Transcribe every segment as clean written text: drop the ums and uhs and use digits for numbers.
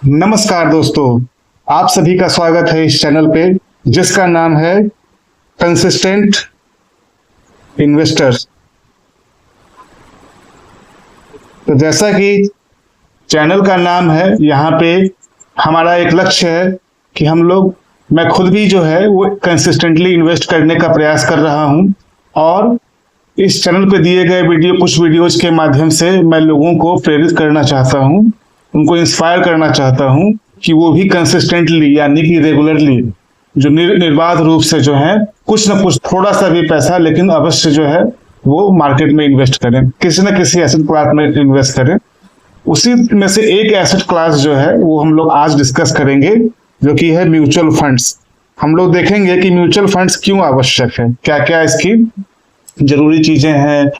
नमस्कार दोस्तों, आप सभी का स्वागत है इस चैनल पे जिसका नाम है कंसिस्टेंट इन्वेस्टर्स। तो जैसा कि चैनल का नाम है, यहाँ पे हमारा एक लक्ष्य है कि मैं खुद भी जो है वो कंसिस्टेंटली इन्वेस्ट करने का प्रयास कर रहा हूँ और इस चैनल पे दिए गए कुछ वीडियोज के माध्यम से मैं लोगों को प्रेरित करना चाहता हूँ, उनको इंस्पायर करना चाहता हूँ कि वो भी कंसिस्टेंटली यानी कि रेगुलरली जो निर्बाध रूप से जो है कुछ न कुछ थोड़ा सा भी पैसा लेकिन अवश्य जो है वो मार्केट में इन्वेस्ट करें, किसी न किसी एसेट क्लास में इन्वेस्ट करें। उसी में से एक एसेट क्लास जो है वो हम लोग आज डिस्कस करेंगे, जो कि है म्यूचुअल फंड्स। हम लोग देखेंगे कि म्यूचुअल फंड्स क्यों आवश्यक है, क्या क्या इसकी जरूरी चीजें हैं,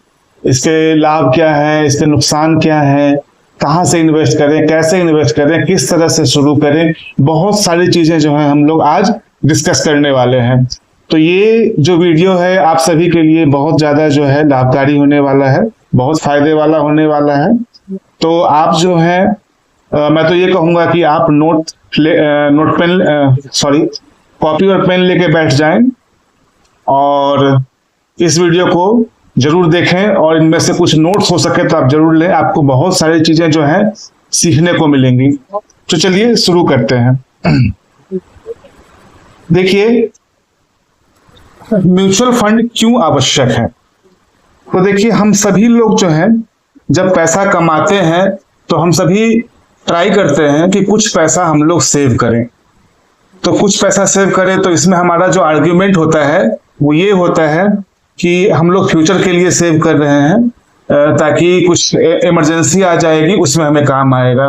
इसके लाभ क्या है, इसके नुकसान क्या है, कहाँ से इन्वेस्ट करें, कैसे इन्वेस्ट करें, किस तरह से शुरू करें। बहुत सारी चीजें जो है हम लोग आज डिस्कस करने वाले हैं। तो ये जो वीडियो है आप सभी के लिए बहुत ज्यादा जो है लाभकारी होने वाला है, बहुत फायदे वाला होने वाला है। तो आप जो है मैं तो ये कहूंगा कि आप कॉपी और पेन लेके बैठ जाएं और इस वीडियो को जरूर देखें और इनमें से कुछ नोट्स हो सके तो आप जरूर लें, आपको बहुत सारी चीजें जो हैं सीखने को मिलेंगी। तो चलिए शुरू करते हैं। देखिए, म्यूचुअल फंड क्यों आवश्यक है। तो देखिए, हम सभी लोग जो हैं जब पैसा कमाते हैं तो हम सभी ट्राई करते हैं कि कुछ पैसा हम लोग सेव करें। तो कुछ पैसा सेव करें तो इसमें हमारा जो आर्ग्यूमेंट होता है वो ये होता है कि हम लोग फ्यूचर के लिए सेव कर रहे हैं, ताकि कुछ इमरजेंसी आ जाएगी उसमें हमें काम आएगा।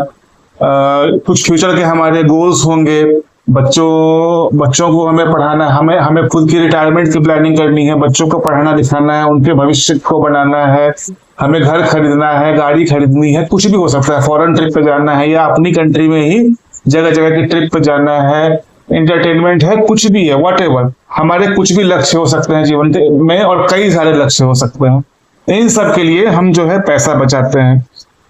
कुछ फ्यूचर के हमारे गोल्स होंगे, बच्चों को हमें पढ़ाना, हमें खुद की रिटायरमेंट की प्लानिंग करनी है, बच्चों को पढ़ाना लिखाना है, उनके भविष्य को बनाना है, हमें घर खरीदना है, गाड़ी खरीदनी है, कुछ भी हो सकता है, फॉरेन ट्रिप पे जाना है या अपनी कंट्री में ही जगह जगह की ट्रिप पे जाना है, एंटरटेनमेंट है, कुछ भी है, व्हाटएवर हमारे कुछ भी लक्ष्य हो सकते हैं जीवन में और कई सारे लक्ष्य हो सकते हैं। इन सब के लिए हम जो है पैसा बचाते हैं।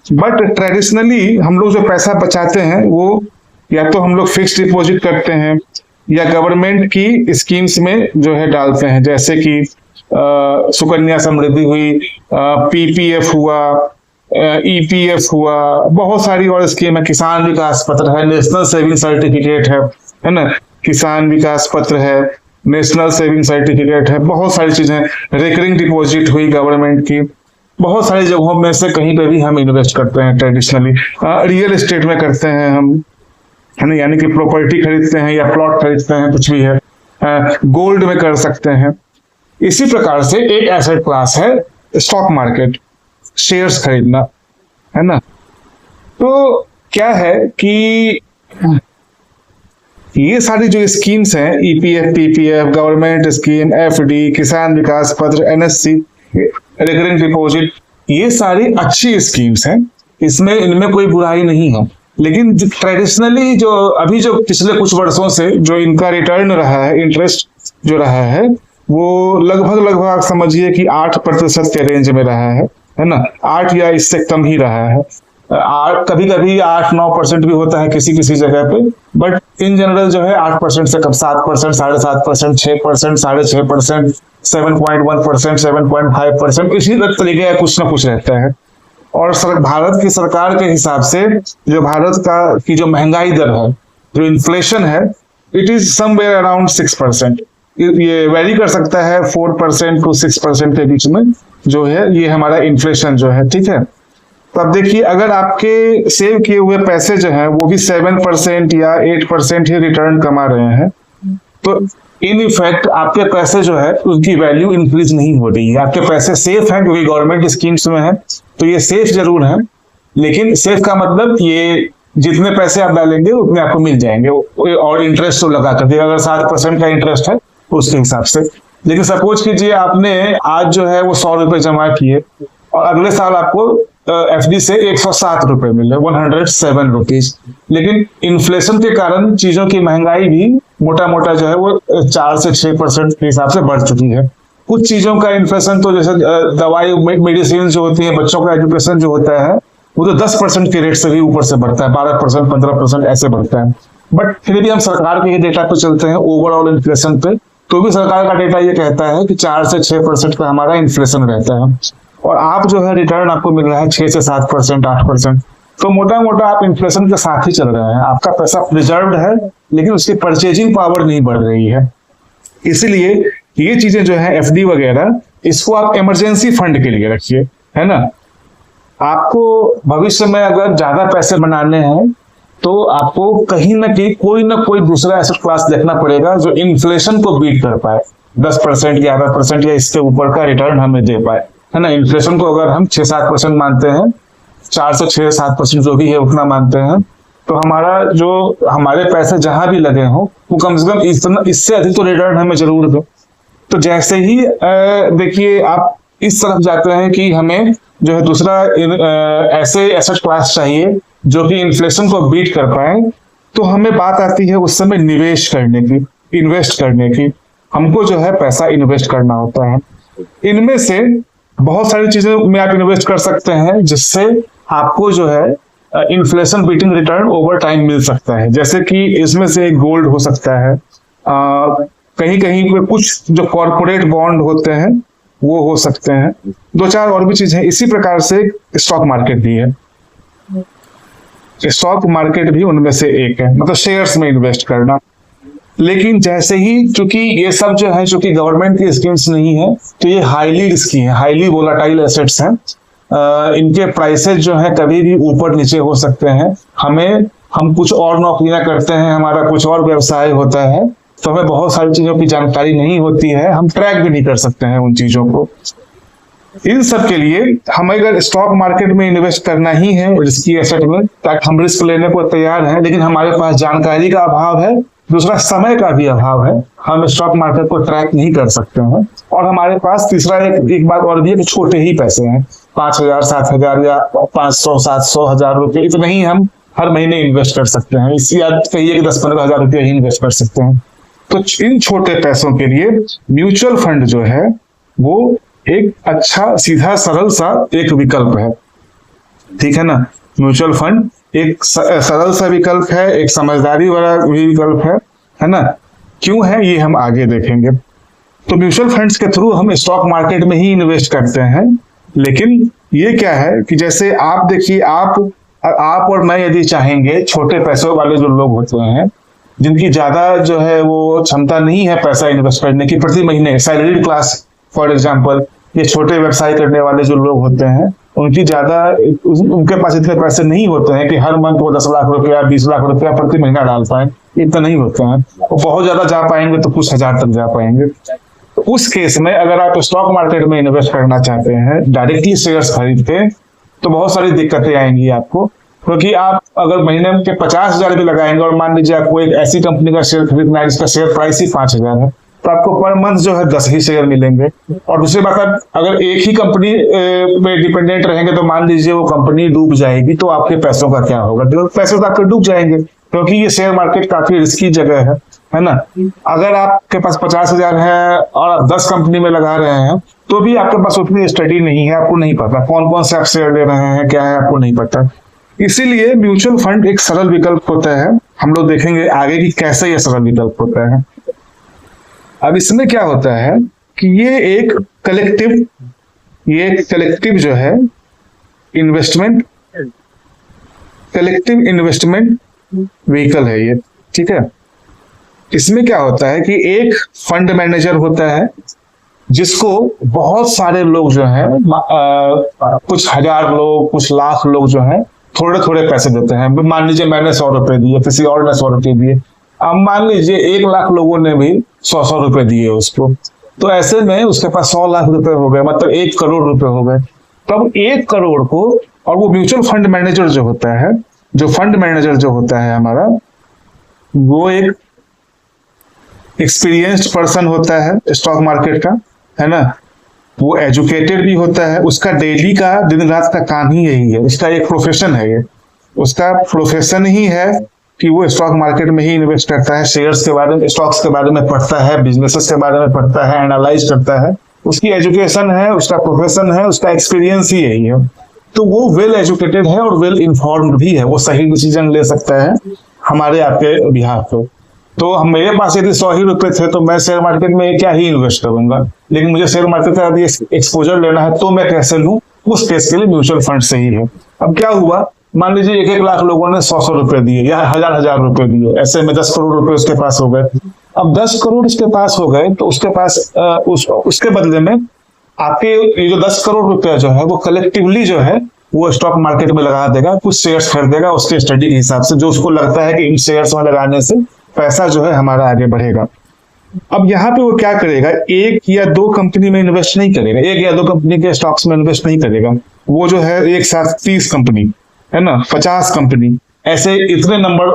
बट ट्रेडिशनली हम लोग जो पैसा बचाते हैं वो या तो हम लोग फिक्स डिपॉजिट करते हैं या गवर्नमेंट की स्कीम्स में जो है डालते हैं, जैसे कि सुकन्या समृद्धि हुई, पीपीएफ हुआ, ईपीएफ हुआ, बहुत सारी और स्कीम है, किसान विकास पत्र है, नेशनल सेविंग सर्टिफिकेट है ना, किसान विकास पत्र है, नेशनल सेविंग सर्टिफिकेट है, बहुत सारी चीजें, रिकरिंग डिपॉजिट हुई गवर्नमेंट की। बहुत सारी जगहों में से कहीं पे भी हम इन्वेस्ट करते हैं ट्रेडिशनली। रियल एस्टेट में करते हैं हम, है ना, यानी कि प्रॉपर्टी खरीदते हैं या प्लॉट खरीदते हैं, कुछ भी है। गोल्ड में कर सकते हैं। इसी प्रकार से एक एसेट क्लास है स्टॉक मार्केट, शेयर्स खरीदना, है ना। तो क्या है कि ये सारी जो स्कीम्स हैं, EPF, PPF, government scheme, FD, किसान विकास पत्र, एनएससी, रिकरिंग डिपॉजिट, ये सारी अच्छी स्कीम्स हैं, इनमें कोई बुराई नहीं है। लेकिन ट्रेडिशनली जो पिछले कुछ वर्षों से जो इनका रिटर्न रहा है, इंटरेस्ट जो रहा है, वो लगभग आप समझिए कि 8% के रेंज में रहा है ना, 8 या इससे कम ही रहा है। कभी कभी 8-9% भी होता है किसी जगह पे, बट इन जनरल जो है 8% से कम, 7%, 7.5%, 6%, 6.5%, 7.1%, 7.5%, इसी तरीके का कुछ ना कुछ रहता है। और भारत की सरकार के हिसाब से जो भारत की जो महंगाई दर है, जो इन्फ्लेशन है, इट इज समवेयर अराउंड 6%। ये वेरी कर सकता है 4% to 6% के बीच में जो है ये हमारा इन्फ्लेशन जो है, ठीक है। तो अब देखिए, अगर आपके सेव किए हुए पैसे जो हैं वो भी 7% या 8% ही रिटर्न कमा रहे हैं, तो इन इफेक्ट आपके पैसे जो है उसकी वैल्यू इंक्रीज नहीं हो रही है। आपके पैसे सेफ हैं क्योंकि गवर्नमेंट स्कीम्स में है, तो ये सेफ जरूर है, लेकिन सेफ का मतलब ये जितने पैसे आप डालेंगे उतने आपको मिल जाएंगे, और इंटरेस्ट तो लगा कर, अगर 7% का इंटरेस्ट है उसके हिसाब से। लेकिन सपोज कीजिए आपने आज जो है वो 100 रुपए जमा किए और अगले साल आपको एफडी से 107 रुपए मिले, 107 रुपीज। लेकिन इन्फ्लेशन के कारण चीजों की महंगाई भी मोटा जो है वो 4 से 6% के हिसाब से बढ़ चुकी है। कुछ चीजों का इन्फ्लेशन तो जैसे दवाई, मेडिसिन जो होती है, बच्चों का एजुकेशन जो होता है, वो तो 10% के रेट से भी ऊपर से बढ़ता है, 12%, 15% ऐसे बढ़ता है। बट फिर भी हम सरकार के डेटा पे चलते हैं ओवरऑल इन्फ्लेशन पे, तो भी सरकार का डेटा ये कहता है कि 4 से 6% का हमारा इन्फ्लेशन रहता है, और आप जो है रिटर्न आपको मिल रहा है 6 से 7%, 8%। तो मोटा मोटा आप इन्फ्लेशन के साथ ही चल रहे हैं, आपका पैसा प्रिजर्व्ड है लेकिन उसकी परचेजिंग पावर नहीं बढ़ रही है। इसीलिए ये चीजें जो है एफडी वगैरह, इसको आप इमरजेंसी फंड के लिए रखिए, है ना। आपको भविष्य में अगर ज्यादा पैसे बनाने हैं तो आपको कहीं ना कहीं कोई ना कोई दूसरा एसेट क्लास देखना पड़ेगा जो इन्फ्लेशन को बीट कर पाए, 10%, 11% या इसके ऊपर का रिटर्न हमें दे पाए, है ना। इन्फ्लेशन को अगर हम 6-7% मानते हैं, 4 से 6-7% जो भी है उतना मानते हैं, तो हमारा जो हमारे पैसे जहां भी लगे हों वो कम से कम इससे अधिक तो रिटर्न हमें जरूर दो। तो जैसे ही देखिए आप इस तरफ जाते हैं कि हमें जो है दूसरा ऐसे एसेट क्लास चाहिए जो कि इन्फ्लेशन को बीट कर पाए, तो हमें बात आती है उस समय निवेश करने की, इन्वेस्ट करने की। हमको जो है पैसा इन्वेस्ट करना होता है। इनमें से बहुत सारी चीजें में आप इन्वेस्ट कर सकते हैं जिससे आपको जो है inflation beating return over time मिल सकता है। जैसे कि इसमें से गोल्ड हो सकता है, कहीं कहीं पे कुछ जो कॉर्पोरेट बॉन्ड होते हैं वो हो सकते हैं, 2-4 और भी चीजें। इसी प्रकार से स्टॉक मार्केट भी है, स्टॉक मार्केट भी उनमें से एक है, मतलब शेयर्स में इन्वेस्ट करना। लेकिन जैसे ही चूंकि ये सब जो है चूंकि गवर्नमेंट की स्कीम्स नहीं है, तो ये हाईली रिस्की है, हाईली वोलाटाइल एसेट्स हैं। इनके प्राइसेस जो है कभी भी ऊपर नीचे हो सकते हैं। हम कुछ और नौकरियां करते हैं, हमारा कुछ और व्यवसाय होता है, तो हमें बहुत सारी चीजों की जानकारी नहीं होती है, हम ट्रैक भी नहीं कर सकते हैं उन चीजों को। इन सब के लिए हमें अगर स्टॉक मार्केट में इन्वेस्ट करना ही है रिस्की एसेट में, ताकि हम रिस्क लेने को तैयार हैं, लेकिन हमारे पास जानकारी का अभाव है, दूसरा समय का भी अभाव है, हम स्टॉक मार्केट को ट्रैक नहीं कर सकते हैं। और हमारे पास तीसरा एक बात और भी है कि छोटे ही पैसे हैं, 5,000, 7,000 या 500, 700, 1,000 रुपये, इतना ही हम हर महीने इन्वेस्ट कर सकते हैं। इसी याद कहिए कि 10-15 हजार रुपये ही इन्वेस्ट कर सकते हैं। तो इन छोटे पैसों के लिए म्यूचुअल फंड जो है वो एक अच्छा सीधा सरल सा एक विकल्प है, ठीक है ना। म्यूचुअल फंड एक सरल सा विकल्प है, एक समझदारी वाला भी विकल्प है ना। क्यों है ये हम आगे देखेंगे। तो म्यूचुअल फंड्स के थ्रू हम स्टॉक मार्केट में ही इन्वेस्ट करते हैं, लेकिन ये क्या है कि जैसे आप देखिए, आप और मैं यदि चाहेंगे, छोटे पैसों वाले जो लोग होते हैं जिनकी ज्यादा जो है वो क्षमता नहीं है पैसा इन्वेस्ट करने की प्रति महीने, सैलरीड क्लास फॉर एग्जांपल, ये छोटे व्यवसाय करने वाले जो लोग होते हैं उनकी उनके पास इतने पैसे नहीं होते हैं कि हर मंथ वो 10 लाख रुपया, 20 लाख रुपया प्रति महीना डाल पाए, इतना नहीं होते हैं। वो बहुत ज्यादा जा पाएंगे तो कुछ हजार तक जा पाएंगे। तो उस केस में अगर आप स्टॉक मार्केट में इन्वेस्ट करना चाहते हैं डायरेक्टली शेयर्स खरीद के, तो बहुत सारी दिक्कतें आएंगी आपको, क्योंकि आप अगर महीने के 50,000 भी लगाएंगे और मान लीजिए आपको एक ऐसी कंपनी का शेयर खरीदना है जिसका शेयर प्राइस ही 5,000 है, तो आपको पर मंथ जो है 10 ही शेयर मिलेंगे। और दूसरी बात, अगर एक ही कंपनी पे डिपेंडेंट रहेंगे तो मान लीजिए वो कंपनी डूब जाएगी, तो आपके पैसों का क्या होगा। तो पैसे तो आपके डूब जाएंगे, क्योंकि ये शेयर मार्केट काफी रिस्की जगह है ना। अगर आपके पास 50,000 है और आप 10 कंपनी में लगा रहे हैं, तो भी आपके पास उतनी स्टडी नहीं है, आपको नहीं पता कौन कौन से आप शेयर ले रहे हैं, क्या है आपको नहीं पता। इसीलिए म्यूचुअल फंड एक सरल विकल्प होता है। हम लोग देखेंगे आगे कि कैसे यह सरल विकल्प होता है। अब इसमें क्या होता है कि ये एक कलेक्टिव जो है कलेक्टिव इन्वेस्टमेंट व्हीकल है ये, ठीक है। इसमें क्या होता है कि एक फंड मैनेजर होता है जिसको बहुत सारे लोग जो है, कुछ हजार लोग, कुछ लाख लोग जो है थोड़े थोड़े पैसे देते हैं। मान लीजिए मैंने 100 रुपए दिए, किसी और ने 100 रुपए दिए, अब मान लीजिए 1 लाख लोगों ने भी 100 रुपए दिए उसको, तो ऐसे में उसके पास 100 लाख रुपए हो गए, मतलब 1 करोड़ रुपए हो गए। तब 1 करोड़ को, और वो म्यूचुअल फंड मैनेजर जो होता है, जो फंड मैनेजर जो होता है हमारा, वो एक एक्सपीरियंस्ड पर्सन होता है स्टॉक मार्केट का, है ना। वो एजुकेटेड भी होता है, उसका डेली का दिन रात का काम ही यही है, उसका एक प्रोफेशन है, ये उसका प्रोफेशन ही है कि वो स्टॉक मार्केट में ही इन्वेस्ट करता है, शेयर्स के बारे में, स्टॉक्स के बारे में पढ़ता है, बिजनेसेस के बारे में पढ़ता है, एनालाइज करता है। उसकी एजुकेशन है, उसका प्रोफेशन है, उसका एक्सपीरियंस ही यही है। तो वो वेल एजुकेटेड है और वेल इन्फॉर्म्ड भी है, वो सही डिसीजन ले सकता है हमारे आपके बिहार पे। तो हम मेरे पास यदि 100 ही रुपए थे तो मैं शेयर मार्केट में क्या ही इन्वेस्ट करूंगा, लेकिन मुझे शेयर मार्केट का यदि एक्सपोजर लेना है तो मैं कैसे लूं, उस केस के लिए म्यूचुअल फंड सही है। अब क्या हुआ, मान लीजिए 1-1 लाख लोगों ने 100-100 रुपए दिए या 1000-1000 रुपए दिए, ऐसे में 10 करोड़ रुपए उसके पास हो गए। अब 10 करोड़ उसके पास हो गए तो उसके पास उसके बदले में आपके ये जो 10 करोड़ रुपया जो है वो कलेक्टिवली जो है वो स्टॉक मार्केट में लगा देगा, कुछ शेयर्स खरीदेगा उसके स्टडी के हिसाब से, जो उसको लगता है कि इन शेयर्स में लगाने से पैसा जो है हमारा आगे बढ़ेगा। अब यहाँ पे वो क्या करेगा, 1 या 2 कंपनी में इन्वेस्ट नहीं करेगा, 1 या 2 कंपनी के स्टॉक्स में इन्वेस्ट नहीं करेगा, वो जो है एक साथ 30 कंपनी है ना, 50 कंपनी, ऐसे इतने नंबर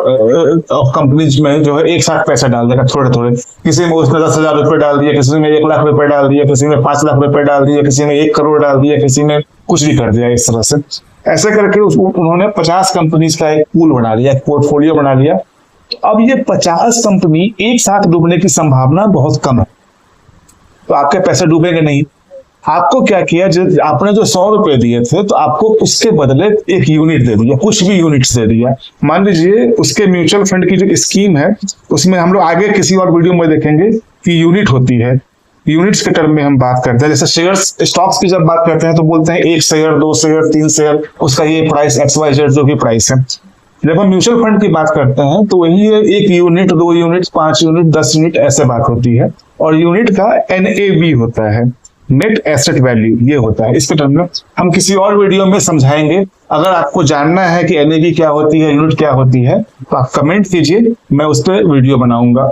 ऑफ कंपनीज में जो है एक साथ पैसा डाल देगा थोड़े थोड़े। किसी में उसने 10,000 रुपए डाल दिया, किसी में 1 लाख रुपए डाल दिया, किसी में 5 लाख रुपए डाल दिया, किसी में 1 करोड़ डाल दिया, किसी में कुछ भी कर दिया। इस तरह से ऐसे करके उन्होंने 50 कंपनीज का एक पूल बना लिया, एक पोर्टफोलियो बना लिया। अब ये 50 कंपनी एक साथ डूबने की संभावना बहुत कम है, तो आपके पैसे डूबेंगे नहीं। आपको क्या किया, आपने जो 100 रुपए दिए थे तो आपको उसके बदले एक यूनिट दे दिया, कुछ भी यूनिट्स दे दिया। मान लीजिए उसके म्यूचुअल फंड की जो स्कीम है उसमें हम लोग आगे किसी और वीडियो में देखेंगे कि यूनिट होती है, यूनिट्स के टर्म में हम बात करते हैं। जैसे शेयर्स स्टॉक्स की जब बात करते हैं तो बोलते हैं 1 शेयर 2 शेयर 3 शेयर, उसका ये प्राइस XYZ जो भी प्राइस है। जब हम म्यूचुअल फंड की बात करते हैं तो वही 1 यूनिट 2 यूनिट 5 यूनिट 10 यूनिट ऐसे बात होती है, और यूनिट का NAV होता है, नेट एसेट वैल्यू, ये होता है। इसके टर्म में हम किसी और वीडियो में समझाएंगे। अगर आपको जानना है कि NAV क्या होती है, यूनिट क्या होती है, तो आप कमेंट कीजिए, मैं उस पर वीडियो बनाऊंगा।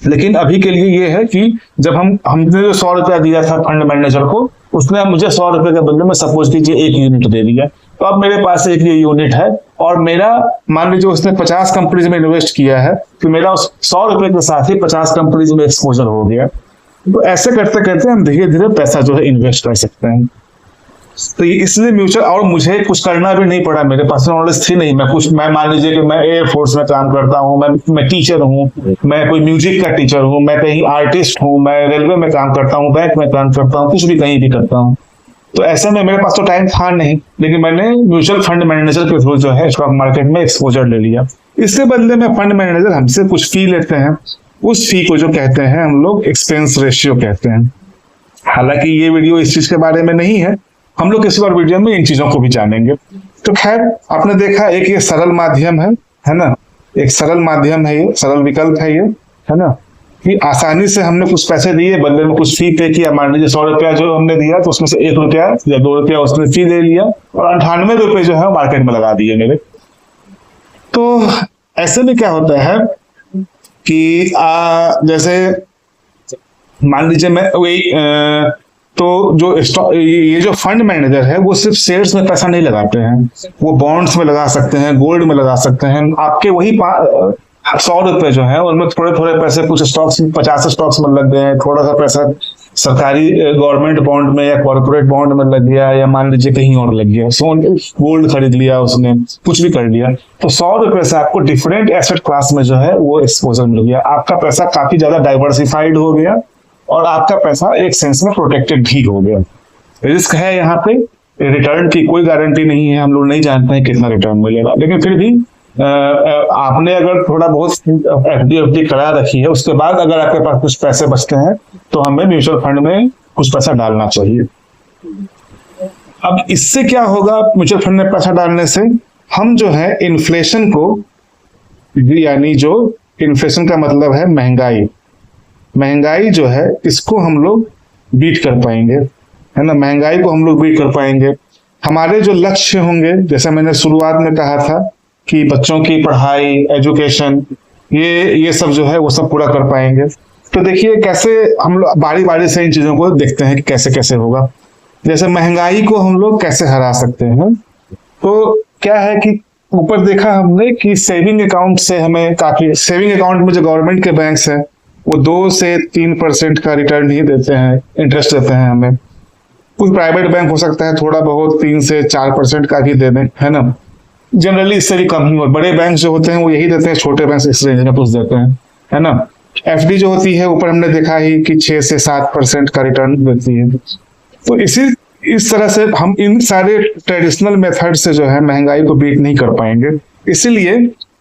लेकिन अभी के लिए ये है कि जब हमने जो 100 रुपया दिया था फंड मैनेजर को, उसने मुझे 100 रुपए के बदले में सपोज कीजिए 1 यूनिट दे दिया, तो अब मेरे पास एक ये यूनिट है, और मेरा मान लीजिए उसने 50 कंपनीज में इन्वेस्ट किया है, तो मेरा उस 100 रुपए के साथ ही 50 कंपनीज में एक्सपोजर हो गया। तो ऐसे करते करते हम धीरे धीरे पैसा जो है इन्वेस्ट कर सकते हैं। तो इसलिए म्यूचुअल, और मुझे कुछ करना भी नहीं पड़ा, मेरे पास नॉलेज थी नहीं। मैं मान लीजिए कि मैं एयरफोर्स में काम करता हूँ, मैं टीचर हूँ, मैं कोई म्यूजिक का टीचर हूँ, मैं कहीं आर्टिस्ट हूँ, मैं रेलवे में काम करता हूँ, बैंक में काम करता हूँ, कुछ भी कहीं भी करता हूँ। तो ऐसे में मेरे पास तो टाइम था नहीं, लेकिन मैंने म्यूचुअल फंड मैनेजर के थ्रू जो है स्टॉक मार्केट में एक्सपोजर ले लिया। इसके बदले में फंड मैनेजर हमसे कुछ फी लेते हैं, उस फी को जो कहते हैं हम लोग एक्सपेंस रेशियो कहते हैं। हालांकि ये वीडियो इस चीज के बारे में नहीं है, हम लोग किसी और वीडियो में इन चीजों को भी जानेंगे। तो खैर, आपने देखा एक ये सरल माध्यम है ना, एक सरल माध्यम है, ये सरल विकल्प है, ये है ना, कि आसानी से हमने कुछ पैसे दिए, बदले में कुछ फी पे किया। मान लीजिए 100 रुपया जो हमने दिया तो उसमें से 1 रुपया या 2 रुपया उसने फी ले लिया, और 98 रुपए जो है मार्केट में लगा दिए मेरे। तो ऐसे में क्या होता है कि जैसे मान लीजिए मैं तो ये जो फंड मैनेजर है वो सिर्फ शेयर्स में पैसा नहीं लगाते हैं, वो बॉन्ड्स में लगा सकते हैं, गोल्ड में लगा सकते हैं। आपके वही 100 रुपए जो है उनमें थोड़े थोड़े पैसे कुछ स्टॉक्स 50 स्टॉक्स में लग गए, थोड़ा सा पैसा सरकारी गवर्नमेंट बॉन्ड में या कॉर्पोरेट बॉन्ड में लग गया, या मान लीजिए कहीं और लग गया, गोल्ड खरीद लिया उसने, कुछ भी कर लिया। तो 100 रुपए से आपको डिफरेंट एसेट क्लास में जो है वो एक्सपोजर मिल गया। आपका पैसा काफी ज्यादा डाइवर्सिफाइड हो गया, और आपका पैसा एक सेंस में प्रोटेक्टेड भी हो गया। रिस्क है यहाँ पे, रिटर्न की कोई गारंटी नहीं है, हम लोग नहीं जानते हैं कितना रिटर्न मिलेगा, लेकिन फिर भी आपने अगर थोड़ा बहुत FD करा रखी है, उसके बाद अगर आपके पास कुछ पैसे बचते हैं तो हमें म्यूचुअल फंड में कुछ पैसा डालना चाहिए। अब इससे क्या होगा, म्यूचुअल फंड में पैसा डालने से हम जो है इन्फ्लेशन को, यानी जो इन्फ्लेशन का मतलब है महंगाई जो है, इसको हम लोग बीट कर पाएंगे, है ना। महंगाई को हम लोग बीट कर पाएंगे। हमारे जो लक्ष्य होंगे, जैसे मैंने शुरुआत में कहा था कि बच्चों की पढ़ाई, एजुकेशन, ये सब जो है वो सब पूरा कर पाएंगे। तो देखिए कैसे हम लोग बारी बारी से इन चीजों को देखते हैं कि कैसे कैसे होगा। जैसे महंगाई को हम लोग कैसे हरा सकते हैं, तो क्या है कि ऊपर देखा हमने कि सेविंग अकाउंट से हमें काफी, सेविंग अकाउंट में जो गवर्नमेंट के बैंक्स हैं वो 2 से 3% का रिटर्न ही देते हैं, इंटरेस्ट देते हैं हमें। कुछ प्राइवेट बैंक हो सकता है थोड़ा बहुत 3 से 4% का भी दे दें, है ना। जनरली इससे भी कम ही, और बड़े बैंक जो होते हैं वो यही देते हैं, छोटे बैंक इस रेंज में कुछ देते हैं, है ना। FD जो होती है ऊपर हमने देखा ही कि 6 से 7% का रिटर्न देती है। तो इस तरह से हम इन सारे ट्रेडिशनल मेथड से जो है महंगाई को बीट नहीं कर पाएंगे। इसीलिए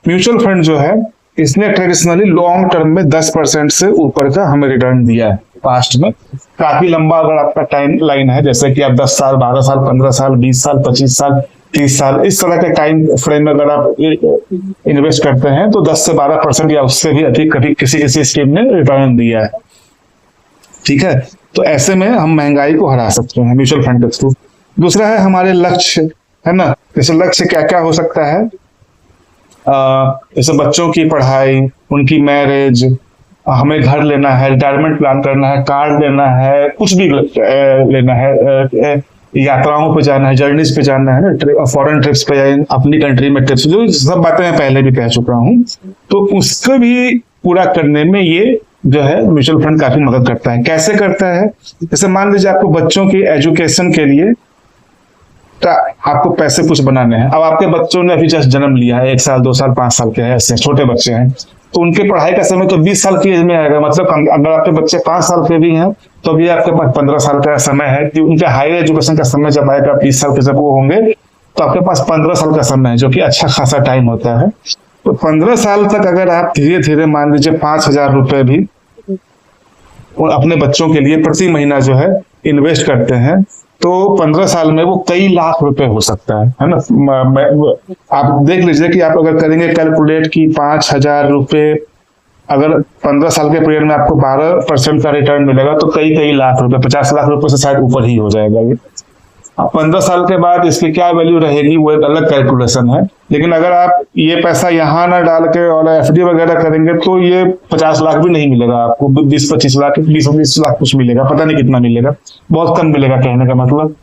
म्यूचुअल फंड जो है इसने ट्रेडिशनली लॉन्ग टर्म में 10% से ऊपर का हमें रिटर्न दिया है पास्ट में। काफी लंबा अगर आपका टाइम लाइन है, जैसे कि आप 10 साल, 12 साल, 15 साल, 20 साल, 25 साल, 30 साल, इस तरह के टाइम फ्रेम में अगर आप इन्वेस्ट करते हैं तो 10 से 12% या उससे भी अधिक कभी किसी किसी स्कीम ने रिटर्न दिया है। ठीक है, तो ऐसे में हम महंगाई को हरा सकते हैं म्यूचुअल फंड के थ्रू। दूसरा है हमारे लक्ष्य, है ना। जैसे लक्ष्य क्या क्या हो सकता है, जैसे बच्चों की पढ़ाई, उनकी मैरिज, हमें घर लेना है, रिटायरमेंट प्लान करना है, कार लेना है, कुछ भी लेना है, यात्राओं पे जाना है, जर्नीज पे जाना है, फॉरेन ट्रिप्स पे, अपनी कंट्री में ट्रिप्स, जो सब बातें मैं पहले भी कह चुका हूँ। तो उसको भी पूरा करने में ये जो है म्यूचुअल फंड काफी मदद करता है। कैसे करता है, जैसे मान लीजिए आपको बच्चों की एजुकेशन के लिए आपको पैसे कुछ बनाने हैं। अब आपके बच्चों ने अभी जस्ट जन्म लिया है, 1 साल, 2 साल, 5 साल के हैं, ऐसे छोटे बच्चे हैं, तो उनके पढ़ाई का समय तो 20 साल की एज में आएगा। मतलब अगर आपके बच्चे 5 साल के भी हैं तो भी आपके पास 15 साल का समय है कि उनके हायर एजुकेशन का समय जब आएगा, 20 साल के जब वो होंगे, तो आपके पास 15 साल का समय है, जो कि अच्छा खासा टाइम होता है। तो 15 साल तक अगर आप धीरे धीरे मान लीजिए 5,000 रुपए भी अपने बच्चों के लिए प्रति महीना जो है इन्वेस्ट करते हैं, तो 15 साल में वो कई लाख रुपए हो सकता है ना। आप देख लीजिए कि आप अगर करेंगे कैलकुलेट कि 5,000 रुपए अगर 15 साल के पीरियड में आपको 12% का रिटर्न मिलेगा, तो कई लाख रुपए, 50 लाख रुपए से शायद ऊपर ही हो जाएगा ये। अब 15 साल के बाद इसकी क्या वैल्यू रहेगी वो एक अलग कैलकुलेशन है। लेकिन अगर आप ये पैसा यहाँ ना डाल के और एफडी वगैरह करेंगे तो ये 50 लाख भी नहीं मिलेगा आपको, 20-25 लाख, 20-20 लाख कुछ मिलेगा, पता नहीं कितना मिलेगा, बहुत कम मिलेगा कहने का मतलब।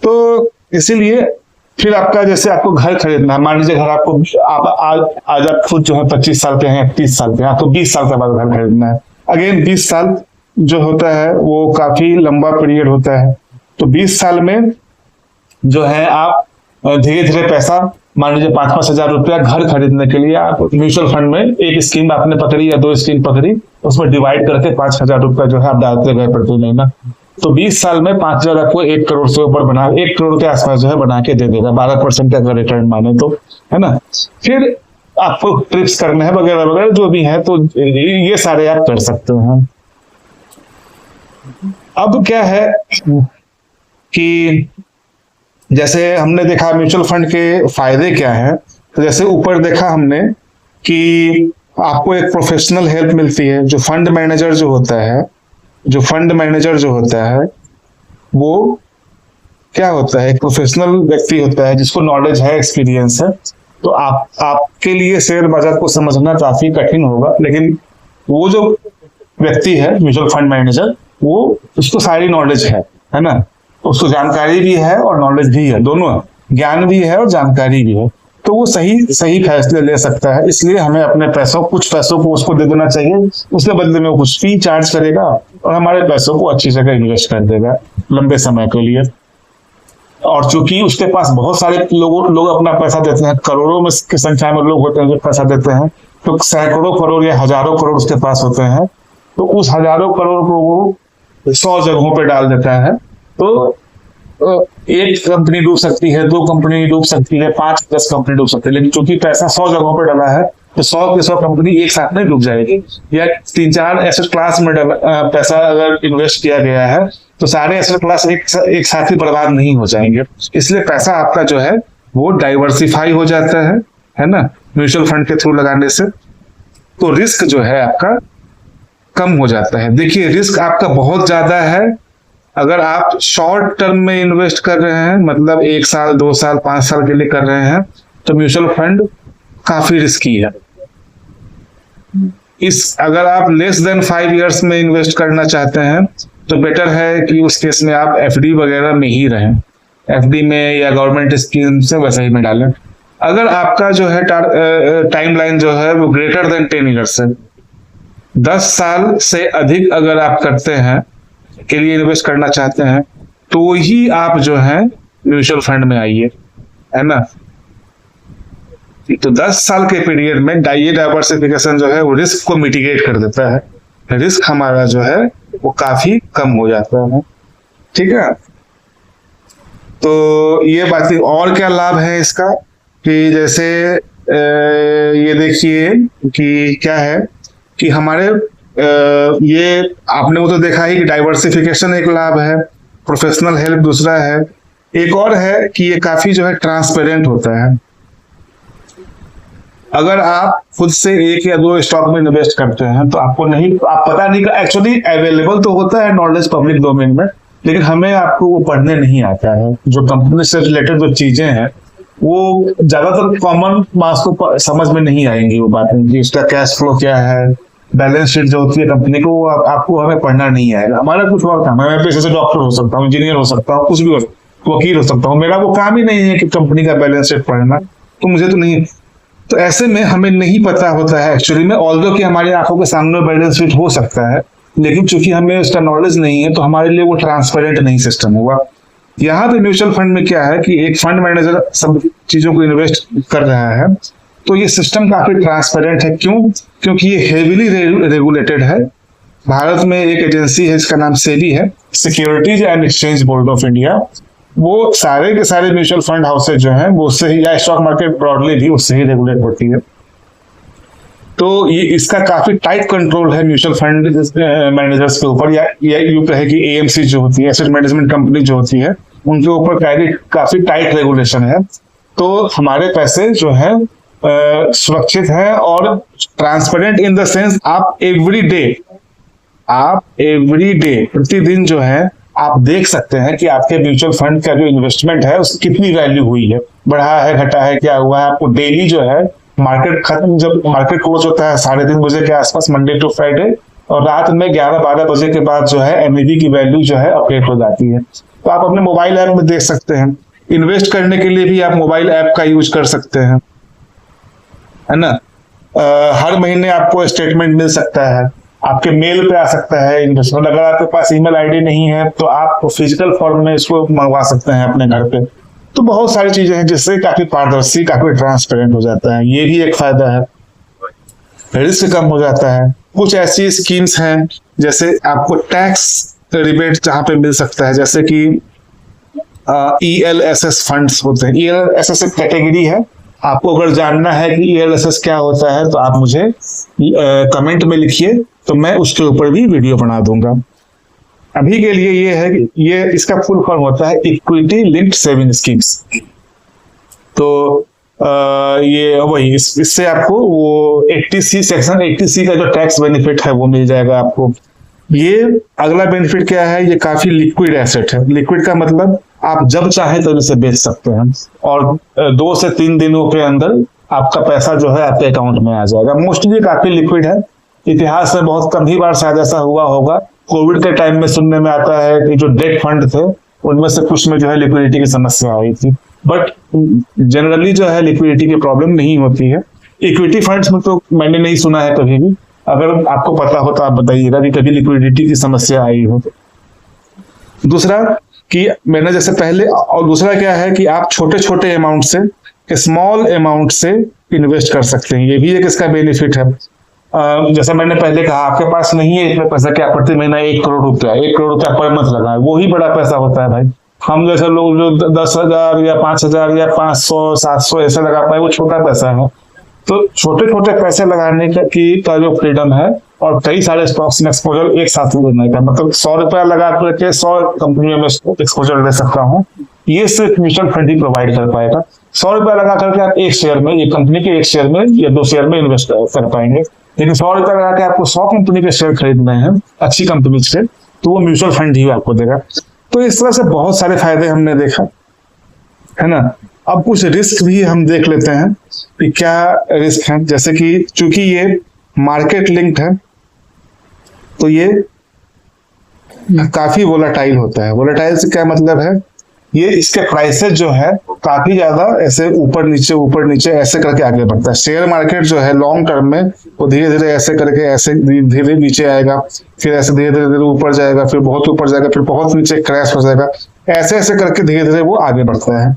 तो इसीलिए फिर आपका जैसे आपको घर खरीदना है, मान लीजिए घर आपको आज आप खुद जो है 25 साल के हैं, 30 साल के हैं, आपको 20 साल के बाद घर खरीदना है। अगेन 20 साल जो होता है वो काफी लंबा पीरियड होता है। तो 20 साल में जो है आप धीरे धीरे पैसा, मान लीजिए 5-5 हजार रुपया घर खरीदने के लिए आप म्यूचुअल फंड में एक स्कीम आपने पकड़ी या 2 स्कीम पकड़ी, उसमें डिवाइड करके 5,000 रुपया जो है आप डालते गए प्रति महीना। तो 20 साल में 5,000 आपको 1 करोड़ से ऊपर बना, 1 करोड़ के आसपास जो है बना के दे देगा, 12% का रिटर्न माने तो, है ना। फिर आपको ट्रिप्स करने हैं वगैरह वगैरह जो भी है, तो ये सारे आप कर सकते हैं। अब क्या है कि जैसे हमने देखा म्यूचुअल फंड के फायदे क्या है, तो जैसे ऊपर देखा हमने कि आपको एक प्रोफेशनल हेल्प मिलती है। जो फंड मैनेजर जो होता है वो क्या होता है, एक प्रोफेशनल व्यक्ति होता है जिसको नॉलेज है, एक्सपीरियंस है। तो आपके लिए शेयर बाजार को समझना काफी कठिन होगा, लेकिन वो जो व्यक्ति है म्यूचुअल फंड मैनेजर, वो उसको सारी नॉलेज है ना, उसको जानकारी भी है और नॉलेज भी है, दोनों ज्ञान भी है और जानकारी भी है। तो वो सही फैसले ले सकता है। इसलिए हमें अपने कुछ पैसों को उसको दे देना चाहिए, उसके बदले में वो कुछ फी चार्ज करेगा और हमारे पैसों को अच्छी जगह इन्वेस्ट कर देगा लंबे समय के लिए। और चूंकि उसके पास बहुत सारे लोग अपना पैसा देते हैं, करोड़ों में की संख्या में लोग होते हैं जो पैसा देते हैं, तो सैकड़ों करोड़ या हजारों करोड़ उसके पास होते हैं। तो उस हजारों करोड़ को वो 100 जगहों पे डाल देता है। तो एक कंपनी डूब सकती है, 2 कंपनी डूब सकती है, 5-10 कंपनी डूब सकती है, लेकिन चूंकि पैसा 100 जगहों पे डाला है तो 100 की 100 कंपनी एक साथ नहीं डूब जाएगी। या 3-4 एसेट क्लास में पैसा अगर इन्वेस्ट किया गया है तो सारे एसेट क्लास एक साथ ही बर्बाद नहीं हो जाएंगे। इसलिए पैसा आपका जो है वो डाइवर्सिफाई हो जाता है ना, म्यूचुअल फंड के थ्रू लगाने से। तो रिस्क जो है आपका कम हो जाता है। देखिए रिस्क आपका बहुत ज्यादा है अगर आप शॉर्ट टर्म में इन्वेस्ट कर रहे हैं, मतलब 1 साल, 2 साल, 5 साल के लिए कर रहे हैं, तो म्यूचुअल फंड काफी रिस्की है। अगर आप लेस देन 5 इयर्स में इन्वेस्ट करना चाहते हैं तो बेटर है कि उस केस में आप एफडी वगैरह में ही रहें, एफडी में या गवर्नमेंट स्कीम से वैसे ही में डालें। अगर आपका जो है टाइमलाइन जो है वो ग्रेटर देन 10 ईयर्स है, 10 साल से अधिक अगर आप करते हैं के लिए इन्वेस्ट करना चाहते हैं, तो ही आप जो है म्यूचुअल फंड में आइए, है ना। तो 10 साल के पीरियड में ये डाइवर्सिफिकेशन जो है वो रिस्क को मिटिगेट कर देता है, रिस्क हमारा जो है वो काफी कम हो जाता है। ठीक है, तो ये बात है। और क्या लाभ है इसका कि जैसे ये देखिए कि क्या है कि हमारे ये आपने वो तो देखा ही कि डाइवर्सिफिकेशन एक लाभ है, प्रोफेशनल हेल्प दूसरा है। एक और है कि ये काफी जो है ट्रांसपेरेंट होता है। अगर आप खुद से एक या दो स्टॉक में इन्वेस्ट करते हैं तो आपको नहीं, आप पता नहीं, एक्चुअली अवेलेबल तो होता है नॉलेज पब्लिक डोमेन में, लेकिन हमें आपको वो पढ़ने नहीं आता है। जो कंपनी से रिलेटेड जो चीजें हैं वो ज्यादातर कॉमन मास को समझ में नहीं आएंगी। वो बातें कि उसका कैश फ्लो क्या है, बैलेंस शीट जो होती है कंपनी को, वो आपको हमें पढ़ना नहीं आएगा। हमारा कुछ और काम है, मैं पेशे से डॉक्टर हो सकता हूँ, इंजीनियर हो सकता हूँ, कुछ भी हो, वकील हो सकता हूँ, मेरा वो काम ही नहीं है कि कंपनी का बैलेंस शीट पढ़ना, तो मुझे तो नहीं। तो ऐसे में हमें नहीं पता होता है एक्चुअली में, ऑल्दो कि हमारी आंखों के सामने बैलेंस शीट हो सकता है, लेकिन चूंकि हमें उसका नॉलेज नहीं है तो हमारे लिए वो ट्रांसपेरेंट नहीं सिस्टम हुआ। यहाँ पे म्यूचुअल फंड में क्या है कि एक फंड मैनेजर सब चीजों को इन्वेस्ट कर रहा है, तो ये सिस्टम काफी ट्रांसपेरेंट है। क्यों? क्योंकि ये हेविली रेगुलेटेड है। भारत में एक एजेंसी है, इसका नाम सेबी है, securities and exchange board of India. वो सारे के सारे म्यूचुअल फंड हाउसेज जो हैं वो उससे ही, या स्टॉक मार्केट ब्रॉडली भी उससे ही रेगुलेट होती है। तो ये इसका काफी टाइट कंट्रोल है म्यूचुअल फंड मैनेजर्स के ऊपर, या यूं कहे कि एएमसी जो होती है, एसेट मैनेजमेंट कंपनी जो होती है, उनके ऊपर काफी टाइट रेगुलेशन है। तो हमारे पैसे जो है सुरक्षित है और ट्रांसपेरेंट इन द सेंस आप एवरी डे प्रतिदिन जो है आप देख सकते हैं कि आपके म्यूचुअल फंड का जो इन्वेस्टमेंट है उसकी कितनी वैल्यू हुई है, बढ़ा है, घटा है, क्या हुआ है। आपको डेली जो है मार्केट खत्म, जब मार्केट क्लोज होता है 3:30 बजे के आसपास मंडे टू फ्राइडे, और रात में 11-12 बजे के बाद जो है एमईवी की वैल्यू जो है अपडेट हो जाती है। तो आप अपने मोबाइल ऐप में देख सकते हैं। इन्वेस्ट करने के लिए भी आप मोबाइल ऐप का यूज कर सकते हैं, है ना। हर महीने आपको स्टेटमेंट मिल सकता है, आपके मेल पे आ सकता है इन्वेस्टमेंट। अगर आपके पास ईमेल आईडी नहीं है तो आप फिजिकल फॉर्म में इसको मंगवा सकते हैं अपने घर पे। तो बहुत सारी चीजें हैं जिससे काफी पारदर्शी, काफी ट्रांसपेरेंट हो जाता है। ये भी एक फायदा है, रिस्क कम हो जाता है। कुछ ऐसी स्कीम्स हैं जैसे आपको टैक्स रिबेट जहां पे मिल सकता है, जैसे कि ELSS फंड्स होते हैं। ELSS एक कैटेगरी है। आपको अगर जानना है कि ELSS क्या होता है तो आप मुझे कमेंट में लिखिए, तो मैं उसके ऊपर भी वीडियो बना दूंगा। अभी के लिए ये है कि ये इसका फुल फॉर्म होता है इक्विटी लिंक्ड सेविंग स्कीम्स। तो ये वही इससे आपको वो 80C सेक्शन 80C का जो टैक्स बेनिफिट है वो मिल जाएगा आपको। ये अगला बेनिफिट क्या है, ये काफी लिक्विड एसेट है। लिक्विड का मतलब आप जब चाहे तब इसे बेच सकते हैं और 2 से 3 दिनों के अंदर आपका पैसा जो है आपके अकाउंट में आ जाएगा। मोस्टली काफी लिक्विड है। इतिहास में बहुत कम ही बार शायद ऐसा हुआ होगा। कोविड के टाइम में सुनने में आता है कि जो डेट फंड थे उनमें से कुछ में जो है लिक्विडिटी की समस्या आई थी, बट जनरली जो है लिक्विडिटी की प्रॉब्लम नहीं होती है। इक्विटी फंड्स में तो मैंने नहीं सुना है कभी भी। अगर आपको पता हो तो आप बताइएगा कि कभी लिक्विडिटी की समस्या आई हो। दूसरा कि मैंने जैसे पहले, और दूसरा क्या है कि आप छोटे छोटे अमाउंट से, स्मॉल अमाउंट से इन्वेस्ट कर सकते हैं। ये भी एक इसका बेनिफिट है। जैसा मैंने पहले कहा, आपके पास नहीं है इतना पैसा कि आप प्रति महीना 1 करोड़ रुपया 1 करोड़ रुपया पर मंथ लगाए, वो ही बड़ा पैसा होता है भाई। हम जैसे लोग जो 10,000 या 5,000 या 500 700 ऐसा लगा पाए, वो छोटा पैसा है। तो छोटे छोटे पैसे लगाने का जो फ्रीडम है, और कई सारे स्टॉक्स में एक्सपोजर एक साथ लेने का, मतलब 100 रुपया लगा करके 100 कंपनियों में एक्सपोजर ले सकता हूँ, ये सिर्फ म्यूचुअल फंड ही प्रोवाइड कर पाएगा। 100 रुपया लगा करके आप एक शेयर में, एक कंपनी के एक शेयर में या 2 शेयर में इन्वेस्ट कर पाएंगे। लेकिन 100 रुपया लगा के आपको 100 कंपनी के शेयर खरीदने हैं अच्छी कंपनी से, तो वो म्यूचुअल फंड ही आपको देगा। तो इस तरह से बहुत सारे फायदे हमने देखा, है ना। अब कुछ रिस्क भी हम देख लेते हैं कि क्या रिस्क है। जैसे कि चूंकि ये मार्केट लिंक्ड है तो ये काफी वोलेटाइल होता है। वोलेटाइल से क्या मतलब है, ये इसके प्राइसेस जो है काफी ज्यादा ऐसे ऊपर नीचे ऐसे करके आगे बढ़ता है। शेयर मार्केट जो है लॉन्ग टर्म में वो धीरे धीरे ऐसे करके ऐसे धीरे नीचे आएगा, फिर ऐसे धीरे धीरे ऊपर जाएगा, फिर बहुत ऊपर जाएगा, फिर बहुत नीचे क्रैश हो जाएगा। ऐसे ऐसे करके धीरे धीरे वो आगे बढ़ता है।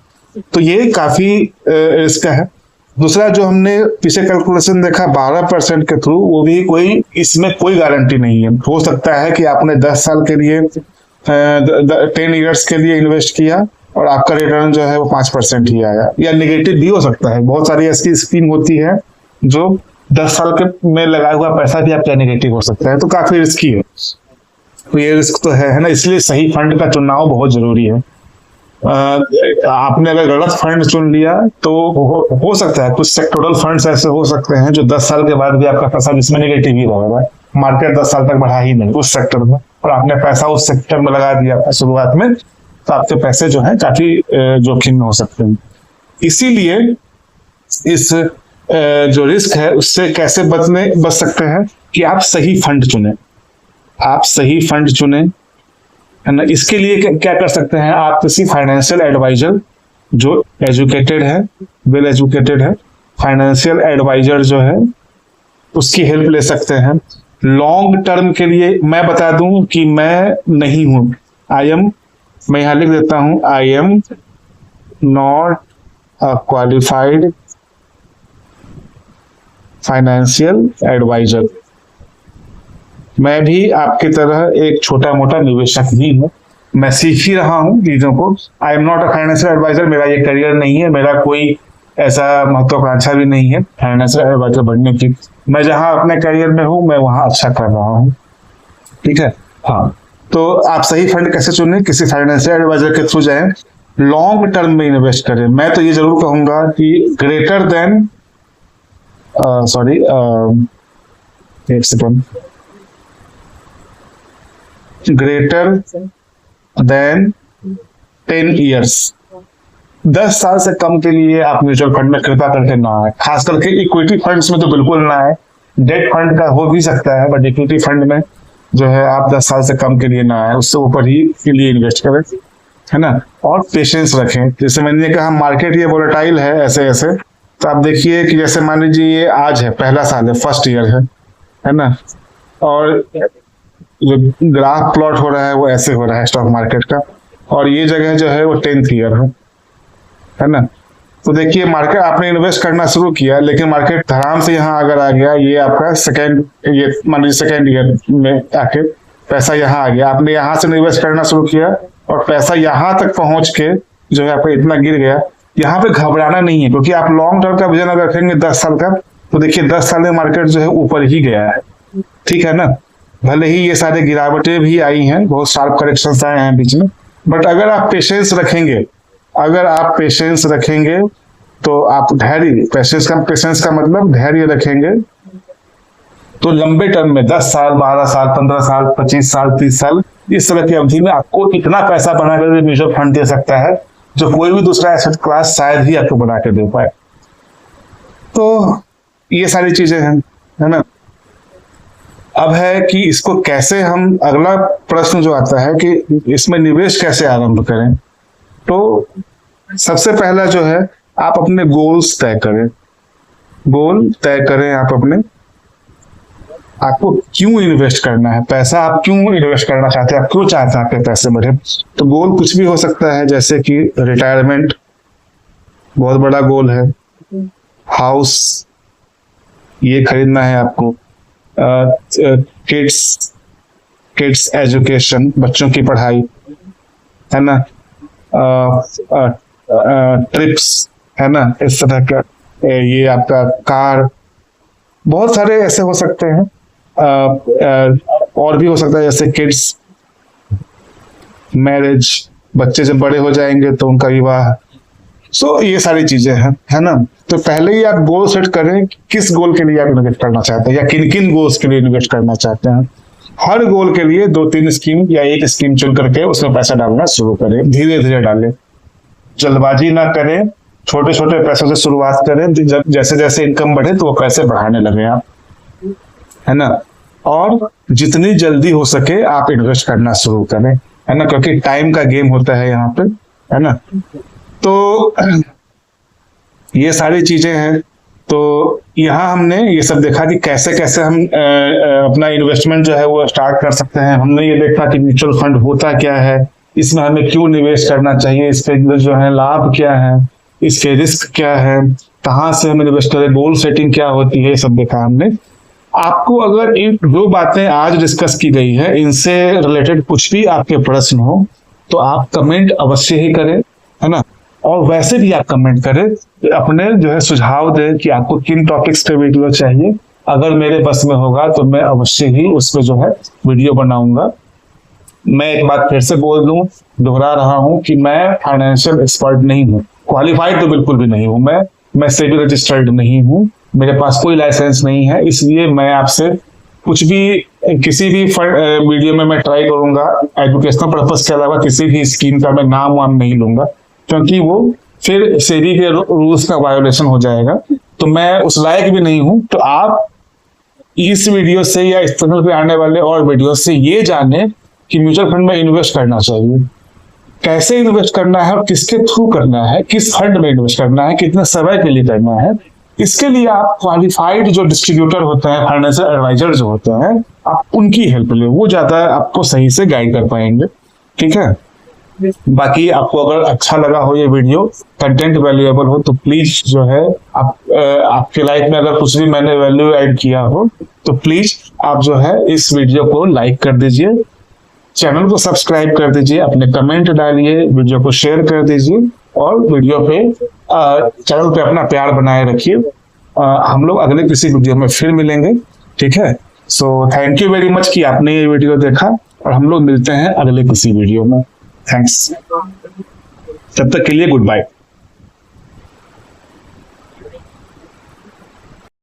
तो ये काफी रिस्क है। दूसरा जो हमने पीछे कैलकुलेशन देखा 12% के थ्रू, वो भी कोई इसमें कोई गारंटी नहीं है। हो सकता है कि आपने 10 साल के लिए 10 ईयर्स के लिए इन्वेस्ट किया और आपका रिटर्न जो है वो 5% ही आया, या नेगेटिव भी हो सकता है। बहुत सारी ऐसी स्कीम होती है जो 10 साल के में लगाया हुआ पैसा भी आपका नेगेटिव हो सकता है, तो काफी रिस्की है। तो ये रिस्क तो है ना, इसलिए सही फंड का चुनाव बहुत जरूरी है। आपने अगर गलत फंड चुन लिया तो हो सकता है कुछ सेक्टोरल फंड्स ऐसे हो सकते हैं जो 10 साल के बाद भी आपका पैसा जिसमें नेगेटिव ही रहेगा, मार्केट 10 साल तक बढ़ा ही नहीं उस सेक्टर में, और आपने पैसा उस सेक्टर में लगा दिया शुरुआत में, तो आपके पैसे जो है काफी जोखिम में हो सकते हैं। इसीलिए इस जो रिस्क है उससे कैसे बच सकते हैं कि आप सही फंड चुने, आप सही फंड चुने, है ना। इसके लिए क्या कर सकते हैं, आप किसी फाइनेंशियल एडवाइजर जो एजुकेटेड है, वेल एजुकेटेड है, फाइनेंशियल एडवाइजर जो है उसकी हेल्प ले सकते हैं। लॉन्ग टर्म के लिए मैं बता दूं कि मैं नहीं हूं, मैं यहां लिख देता हूं, I am not a qualified financial advisor. मैं भी आपकी तरह एक छोटा मोटा निवेशक ही हूँ, मैं सीख ही रहा हूँ चीजों को। I am not a financial advisor, मेरा ये करियर नहीं है, मेरा कोई ऐसा महत्वाकांक्षा भी नहीं है फाइनेंशियल एडवाइजर बनने की। मैं जहाँ अपने करियर में हूँ मैं वहाँ अच्छा कर रहा हूँ, ठीक है। हाँ, तो आप सही फंड कैसे चुने, किसी फाइनेंशियल एडवाइजर के थ्रू जाए, लॉन्ग टर्म में इन्वेस्ट करें। मैं तो ये जरूर कहूंगा कि greater than greater than 10 years, 10 साल से कम के लिए आप म्यूचुअल फंड में कृपया करके ना आए। खास करके इक्विटी फंड्स में तो बिल्कुल ना आए। डेट फंड का हो भी सकता है, बट इक्विटी फंड में जो है आप 10 साल से कम के लिए ना आए, उससे ऊपर ही के लिए इन्वेस्ट करें, है ना। और पेशेंस रखें। जैसे मैंने कहा मार्केट ये वोलेटाइल है ऐसे ऐसे, तो आप देखिए कि जैसे मान लीजिए ये आज है, पहला साल है, फर्स्ट ईयर है ना, और जो ग्राफ प्लॉट हो रहा है वो ऐसे हो रहा है स्टॉक मार्केट का, और ये जगह जो है वो 10th ईयर है ना। तो देखिए मार्केट आपने इन्वेस्ट करना शुरू किया, लेकिन मार्केट धड़ाम से यहाँ अगर आ गया, ये आपका ये मान लीजिए सेकेंड ईयर में आके पैसा यहाँ आ गया, आपने यहाँ से इन्वेस्ट करना शुरू किया और पैसा यहाँ तक पहुंच के जो है आपका इतना गिर गया। यहाँ पे घबराना नहीं है, क्योंकि आप लॉन्ग टर्म का विजन अगर रखेंगे 10 साल का, तो देखिए 10 साल में मार्केट जो है ऊपर ही गया है, ठीक है ना। भले ही ये सारे गिरावटें भी आई हैं, बहुत शार्प करेक्शंस आए हैं बीच में, बट अगर आप पेशेंस रखेंगे, तो आप धैर्य, पेशेंस का मतलब धैर्य रखेंगे, तो लंबे टर्म में 10 साल, 12 साल, 15 साल, 25 साल, 30 साल, इस तरह की अवधि में आपको इतना पैसा बनाकर म्यूचुअल फंड दे सकता है जो कोई भी दूसरा एसेट क्लास शायद ही आपको बना के दे पाए। तो ये सारी चीजें हैं, है ना। अब है कि इसको कैसे हम, अगला प्रश्न जो आता है कि इसमें निवेश कैसे आरंभ करें। तो सबसे पहला जो है, आप अपने गोल्स तय करें, आप अपने, आपको क्यों इन्वेस्ट करना है, पैसा आप क्यों इन्वेस्ट करना चाहते हैं, आप क्यों चाहते हैं आपके पैसे बढ़े। तो गोल कुछ भी हो सकता है, जैसे कि रिटायरमेंट बहुत बड़ा गोल है, हाउस ये खरीदना है आपको, किड्स एजुकेशन, बच्चों की पढ़ाई, है ना, ट्रिप्स, है ना, इस तरह का, ये आपका कार, बहुत सारे ऐसे हो सकते हैं। और भी हो सकता है जैसे किड्स, मैरिज, बच्चे जब बड़े हो जाएंगे तो उनका विवाह, सो ये सारी चीजें हैं, है ना। तो पहले ही आप गोल सेट करें, किस गोल के लिए आप इन्वेस्ट करना चाहते हैं या किन किन गोल्स के लिए इन्वेस्ट करना चाहते हैं। हर गोल के लिए 2-3 स्कीम या एक स्कीम चुन करके उसमें पैसा डालना शुरू करें, धीरे धीरे डालें, जल्दबाजी ना करें, छोटे छोटे पैसों से शुरुआत करें, जैसे जैसे इनकम बढ़े तो वो पैसे बढ़ाने लगे आप, है ना। और जितनी जल्दी हो सके आप इन्वेस्ट करना शुरू करें, है ना, क्योंकि टाइम का गेम होता है यहाँ पे, है ना। तो ये सारी चीजें हैं। तो यहाँ हमने ये सब देखा कि कैसे कैसे हम अपना इन्वेस्टमेंट जो है वो स्टार्ट कर सकते हैं। हमने ये देखा कि म्यूचुअल फंड होता क्या है, इसमें हमें क्यों निवेश करना चाहिए, इसके जो है लाभ क्या है, इसके रिस्क क्या है, कहाँ से हम इन्वेस्ट करें, गोल सेटिंग क्या होती है, ये सब देखा हमने। आपको अगर इन जो बातें आज डिस्कस की गई है, इनसे रिलेटेड कुछ भी आपके प्रश्न हो तो आप कमेंट अवश्य ही करें। है ना। और वैसे भी आप कमेंट करें, अपने जो है सुझाव दें कि आपको किन टॉपिक्स पे वीडियो चाहिए। अगर मेरे बस में होगा तो मैं अवश्य ही उस पर जो है वीडियो बनाऊंगा। मैं एक बात फिर से बोल दूं, दोहरा रहा हूं कि मैं फाइनेंशियल एक्सपर्ट नहीं हूं, क्वालिफाइड तो बिल्कुल भी नहीं हूं। मैं सेबी रजिस्टर्ड नहीं हूं, मेरे पास कोई लाइसेंस नहीं है। इसलिए मैं आपसे कुछ भी, किसी भी वीडियो में मैं ट्राई करूंगा एजुकेशनल पर्पज के अलावा किसी भी स्कीम का मैं नाम वाम नहीं लूंगा, क्योंकि वो फिर सेबी के रूल्स का वायोलेशन हो जाएगा। तो मैं उस लायक भी नहीं हूं। तो आप इस वीडियो से या इस चैनल पे आने वाले और वीडियो से ये जाने कि म्यूचुअल फंड में इन्वेस्ट करना चाहिए, कैसे इन्वेस्ट करना है और किसके थ्रू करना है, किस फंड में इन्वेस्ट करना है, कितने समय के लिए करना है। इसके लिए आप क्वालिफाइड जो डिस्ट्रीब्यूटर होते हैं, फाइनेंशियल एडवाइजर जो होते हैं, आप उनकी हेल्प ले, वो ज्यादा आपको सही से गाइड कर पाएंगे। ठीक है। बाकी आपको अगर अच्छा लगा हो ये वीडियो, कंटेंट वैल्यूएबल हो, तो प्लीज जो है आपके लाइफ में अगर कुछ भी मैंने वैल्यू ऐड किया हो तो प्लीज आप जो है इस वीडियो को लाइक कर दीजिए, चैनल को सब्सक्राइब कर दीजिए, अपने कमेंट डालिए, वीडियो को शेयर कर दीजिए और वीडियो पे चैनल पे अपना प्यार बनाए रखिए। हम लोग अगले किसी वीडियो में फिर मिलेंगे। ठीक है। So thank you very much कि आपने ये वीडियो देखा, और हम लोग मिलते हैं अगले किसी वीडियो में। थैंक्स। तब तक के लिए गुड बाय।